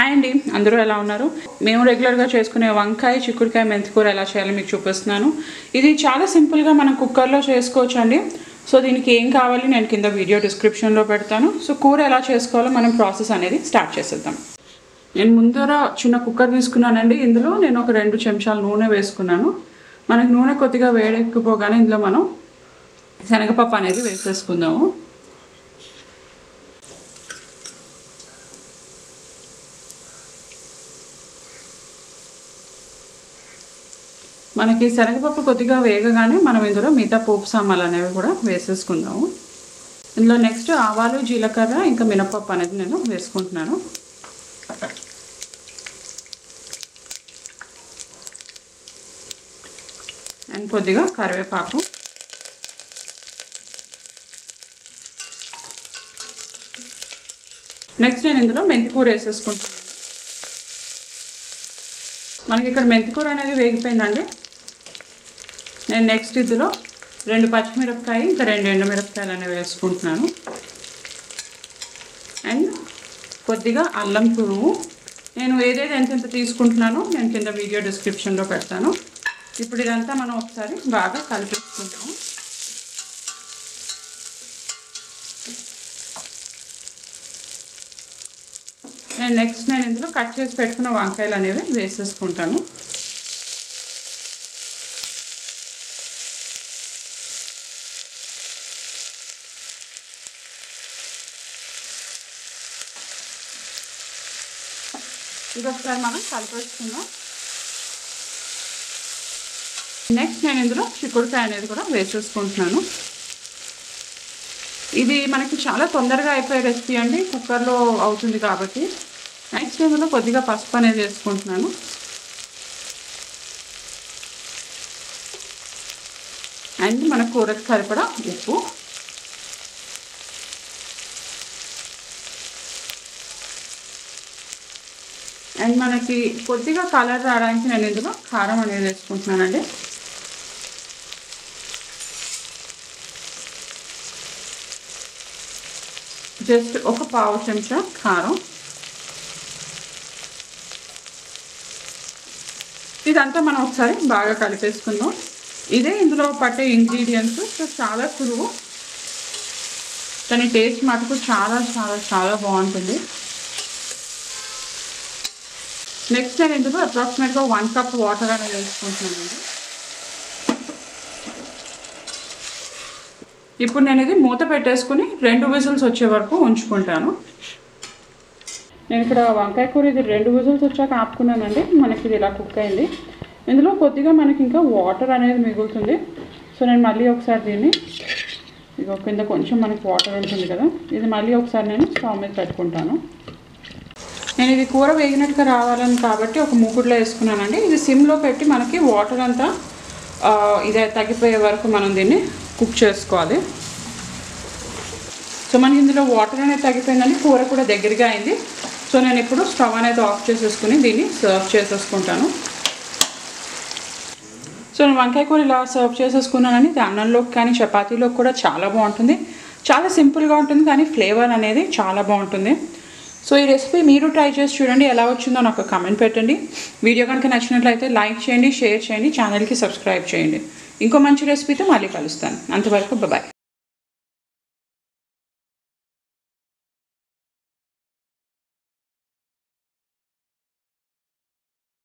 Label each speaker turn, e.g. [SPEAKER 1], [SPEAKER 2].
[SPEAKER 1] Hi అండి, అందరూ ఎలా ఉన్నారు? మేము రెగ్యులర్గా చేసుకునే వంకాయ చిక్కుడుకాయ మెంతికూర ఎలా చేయాలో మీకు చూపిస్తున్నాను. ఇది చాలా సింపుల్గా మనం కుక్కర్లో చేసుకోవచ్చు అండి. సో దీనికి ఏం కావాలి నేను కింద వీడియో డిస్క్రిప్షన్లో పెడతాను. సో కూర ఎలా చేసుకోవాలో మనం ప్రాసెస్ అనేది స్టార్ట్ చేసేద్దాం. నేను ముందర చిన్న కుక్కర్ తీసుకున్నానండి. ఇందులో నేను ఒక 2 చెంచాల నూనె వేసుకున్నాను. మనకి నూనె కొద్దిగా వేడెక్కిపోగానే ఇందులో మనం శనగపప్పు అనేది వేసేసుకుందాము. మనకి శనగపప్పు కొద్దిగా వేగగానే మనం ఇందులో మిగతా పోపు సామాన్లు అనేవి కూడా వేసేసుకుందాము. ఇందులో నెక్స్ట్ ఆవాలు, జీలకర్ర, ఇంకా మినపప్పు అనేది నేను వేసుకుంటున్నాను. అండ్ కొద్దిగా కరివేపాకు, నెక్స్ట్ నేను ఇందులో మెంతికూర వేసేసుకుంటున్నాను. మనకి ఇక్కడ మెంతికూర అనేది వేగిపోయిందండి. నేను నెక్స్ట్ ఇందులో 2 పచ్చిమిరపకాయ, ఇంకా 2 ఎండుమిరపకాయలు అనేవి వేసుకుంటున్నాను. అండ్ కొద్దిగా అల్లం తురుము. నేను ఏదైతే ఎంత తీసుకుంటున్నానో నేను కింద వీడియో డిస్క్రిప్షన్లో పెడతాను. ఇప్పుడు ఇదంతా మనం ఒకసారి బాగా కలిపేసుకుంటాము. నెక్స్ట్ నేను ఇందులో కట్ చేసి పెట్టుకున్న వంకాయలు అనేవి వేసేసుకుంటాను. ఇది ఒకసారి మనం కలిపేసుకుందాం. నెక్స్ట్ నేను ఇందులో చిక్కుడుకాయ అనేది కూడా వేసేసుకుంటున్నాను. ఇది మనకి చాలా తొందరగా అయిపోయే రెసిపీ అండి, కుక్కర్లో అవుతుంది కాబట్టి. నెక్స్ట్ ఇందులో కొద్దిగా పసుపు అనేది వేసుకుంటున్నాను. అండ్ మన కూరకు సరిపడా ఉప్పు, అండ్ మనకి కొద్దిగా కలర్ రావడానికి నేను ఇందులో కారం అనేది వేసుకుంటున్నానండి. జస్ట్ ఒక పావు చెంచా కారం. ఇదంతా మనం ఒకసారి బాగా కలిపేసుకుందాం. ఇదే ఇందులో పట్టే ఇంగ్రీడియంట్స్. సో చాలా సులువు, కానీ టేస్ట్ మటుకు చాలా చాలా చాలా బాగుంటుంది. నెక్స్ట్ నేను ఇందులో అప్రాక్సిమేట్గా 1 కప్ వాటర్ అనేది వేసుకుంటున్నానండి. ఇప్పుడు నేను ఇది మూత పెట్టేసుకుని 2 విజిల్స్ వచ్చే వరకు ఉంచుకుంటాను. నేను ఇక్కడ వంకాయ కూర ఇది 2 విజిల్స్ వచ్చాక ఆపుకున్నానండి. మనకి ఇది ఇలా కుక్ అయింది. ఇందులో కొద్దిగా మనకి ఇంకా వాటర్ అనేది మిగులుతుంది. సో నేను మళ్ళీ ఒకసారి దీన్ని ఇక కింద కొంచెం మనకి వాటర్ ఉంటుంది కదా, ఇది మళ్ళీ ఒకసారి నేను స్టవ్ మీద పెట్టుకుంటాను. నేను ఇది కూర వేగినట్టుగా రావాలని కాబట్టి ఒక మూకుడులో వేసుకున్నానండి. ఇది సిమ్లో పెట్టి మనకి వాటర్ అంతా ఇదే తగ్గిపోయే వరకు మనం దీన్ని కుక్ చేసుకోవాలి. సో మనకి ఇందులో వాటర్ అనేది తగ్గిపోయిందండి, కూర కూడా దగ్గరగా అయింది. సో నేను ఇప్పుడు స్టవ్ అనేది ఆఫ్ చేసేసుకుని దీన్ని సర్వ్ చేసేసుకుంటాను. సో నేను వంకాయ కూర ఇలా సర్వ్ చేసేసుకున్నానని ఇది అన్నంలోకి కానీ చపాతీలోకి కూడా చాలా బాగుంటుంది. చాలా సింపుల్గా ఉంటుంది కానీ ఫ్లేవర్ అనేది చాలా బాగుంటుంది. సో ఈ రెసిపీ మీరు ట్రై చేసి చూడండి, ఎలా వచ్చిందో నాకు కామెంట్ పెట్టండి. వీడియో కనుక నచ్చినట్లయితే లైక్ చేయండి, షేర్ చేయండి, ఛానల్కి సబ్స్క్రైబ్ చేయండి. ఇంకో మంచి రెసిపీతో మళ్ళీ కలుస్తాను. అంతవరకు బాయ్.